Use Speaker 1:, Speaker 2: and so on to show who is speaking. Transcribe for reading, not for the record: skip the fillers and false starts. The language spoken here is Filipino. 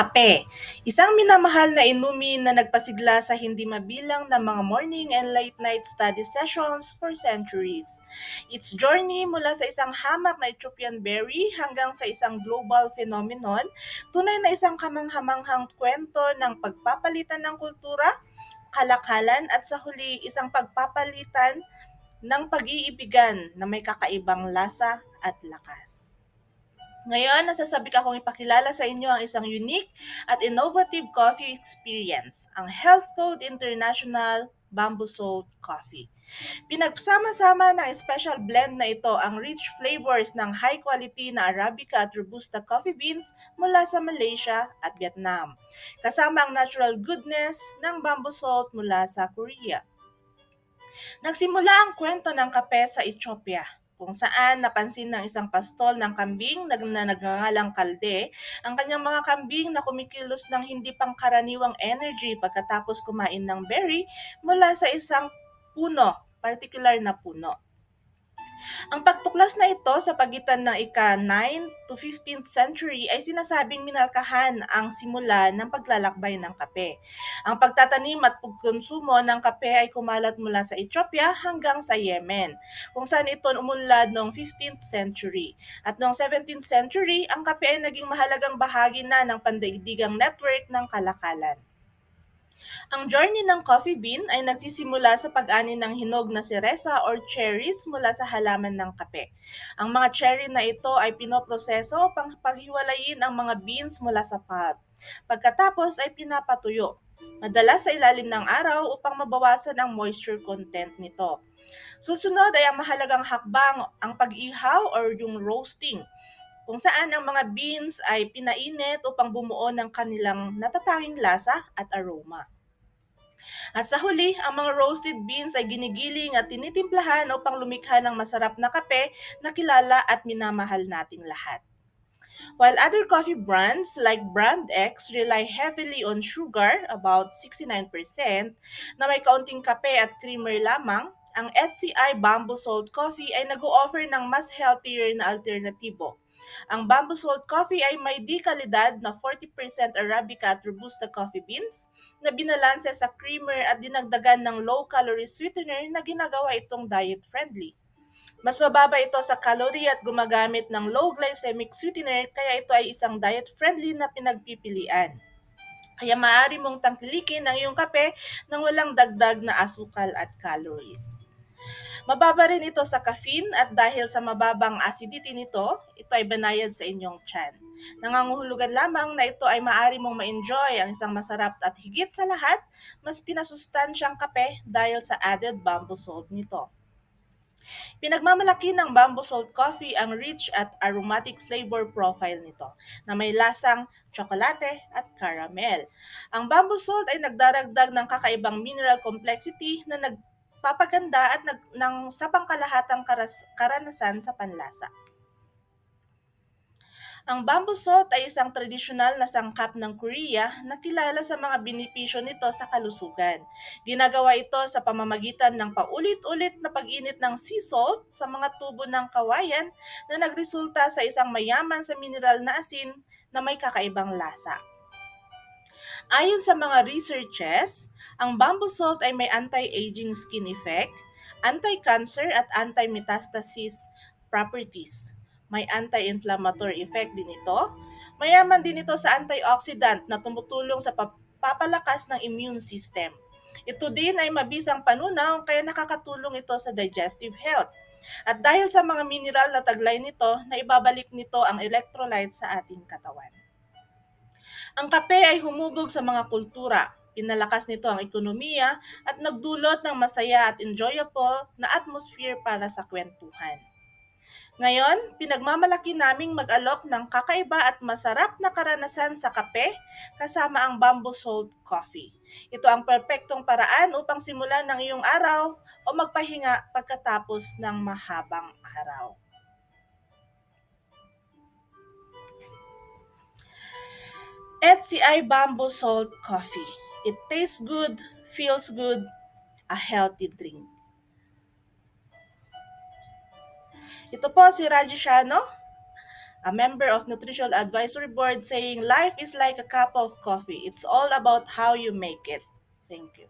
Speaker 1: Kape, isang minamahal na inumin na nagpasigla sa hindi mabilang na mga morning and late-night study sessions for centuries. Its journey mula sa isang hamak na Ethiopian berry hanggang sa isang global phenomenon, tunay na isang kamanghamanghang kwento ng pagpapalitan ng kultura, kalakalan at sa huli isang pagpapalitan ng pag-iibigan na may kakaibang lasa at lakas. Ngayon, nasasabik akong ipakilala sa inyo ang isang unique at innovative coffee experience, ang Health Code International Bamboo Salt Coffee. Pinagsama-sama ng special blend na ito ang rich flavors ng high quality na Arabica at Robusta coffee beans mula sa Malaysia at Vietnam, kasama ang natural goodness ng bamboo salt mula sa Korea. Nagsimula ang kwento ng kape sa Ethiopia, kung saan napansin ng isang pastol ng kambing na nagngangalang Kalde ang kanyang mga kambing na kumikilos ng hindi pangkaraniwang energy pagkatapos kumain ng berry mula sa isang puno, particular na puno. Ang pagtuklas na ito sa pagitan ng ika-9 to 15th century ay sinasabing minarkahan ang simula ng paglalakbay ng kape. Ang pagtatanim at pagkonsumo ng kape ay kumalat mula sa Ethiopia hanggang sa Yemen, kung saan ito umunlad noong 15th century. At noong 17th century, ang kape ay naging mahalagang bahagi na ng pandaigdigang network ng kalakalan. Ang journey ng coffee bean ay nagsisimula sa pag-ani ng hinog na seresa or cherries mula sa halaman ng kape. Ang mga cherry na ito ay pinoproseso upang paghiwalayin ang mga beans mula sa pulp. Pagkatapos ay pinapatuyo, madalas sa ilalim ng araw upang mabawasan ang moisture content nito. Susunod ay ang mahalagang hakbang, ang pag-ihaw or yung roasting, kung saan ang mga beans ay pinainit upang bumuo ng kanilang natatanging lasa at aroma. At sa huli, ang mga roasted beans ay ginigiling at tinitimplahan upang lumikha ng masarap na kape na kilala at minamahal nating lahat. While other coffee brands like Brand X rely heavily on sugar, about 69%, na may kaunting kape at creamer lamang, ang HCI Bamboo Salt Coffee ay nag-o-offer ng mas healthier na alternatibo. Ang Bamboo Salt Coffee ay may dekalidad na 40% Arabica at Robusta coffee beans na binalanse sa creamer at dinagdagan ng low-calorie sweetener na ginagawa itong diet-friendly. Mas mababa ito sa calorie at gumagamit ng low glycemic sweetener kaya ito ay isang diet-friendly na pinagpipilian. Kaya maaari mong tangkilikin ang iyong kape nang walang dagdag na asukal at calories. Mababa rin ito sa caffeine at dahil sa mababang acidity nito, ito ay banayad sa inyong tiyan. Nangangahulugan lamang na ito ay maaari mong ma-enjoy ang isang masarap at higit sa lahat, mas pinasustansyang kape dahil sa added bamboo salt nito. Pinagmamalaki ng bamboo salt coffee ang rich at aromatic flavor profile nito na may lasang tsokolate at caramel. Ang bamboo salt ay nagdaragdag ng kakaibang mineral complexity na nagpapaganda at ng sa pangkalahatang karanasan sa panlasa. Ang bamboo salt ay isang tradisyonal na sangkap ng Korea na kilala sa mga benepisyo nito sa kalusugan. Ginagawa ito sa pamamagitan ng paulit-ulit na pag-init ng sea salt sa mga tubo ng kawayan na nagresulta sa isang mayaman sa mineral na asin na may kakaibang lasa. Ayon sa mga researches, ang bamboo salt ay may anti-aging skin effect, anti-cancer at anti-metastasis properties. May anti-inflammatory effect din ito. Mayaman din ito sa antioxidant na tumutulong sa papalakas ng immune system. Ito din ay mabisang panunaw kaya nakakatulong ito sa digestive health. At dahil sa mga mineral na taglay nito, na ibabalik nito ang electrolyte sa ating katawan. Ang kape ay humubog sa mga kultura. Pinalakas nito ang ekonomiya at nagdulot ng masaya at enjoyable na atmosphere para sa kwentuhan. Ngayon, pinagmamalaki naming mag-alok ng kakaiba at masarap na karanasan sa kape kasama ang bamboo salt coffee. Ito ang perpektong paraan upang simulan ng iyong araw o magpahinga pagkatapos ng mahabang araw. HCI Bamboo Salt Coffee. It tastes good, feels good, a healthy drink. Ito po si Raji Shano. a member of Nutritional Advisory Board, saying life is like a cup of coffee. It's all about how you make it. Thank you.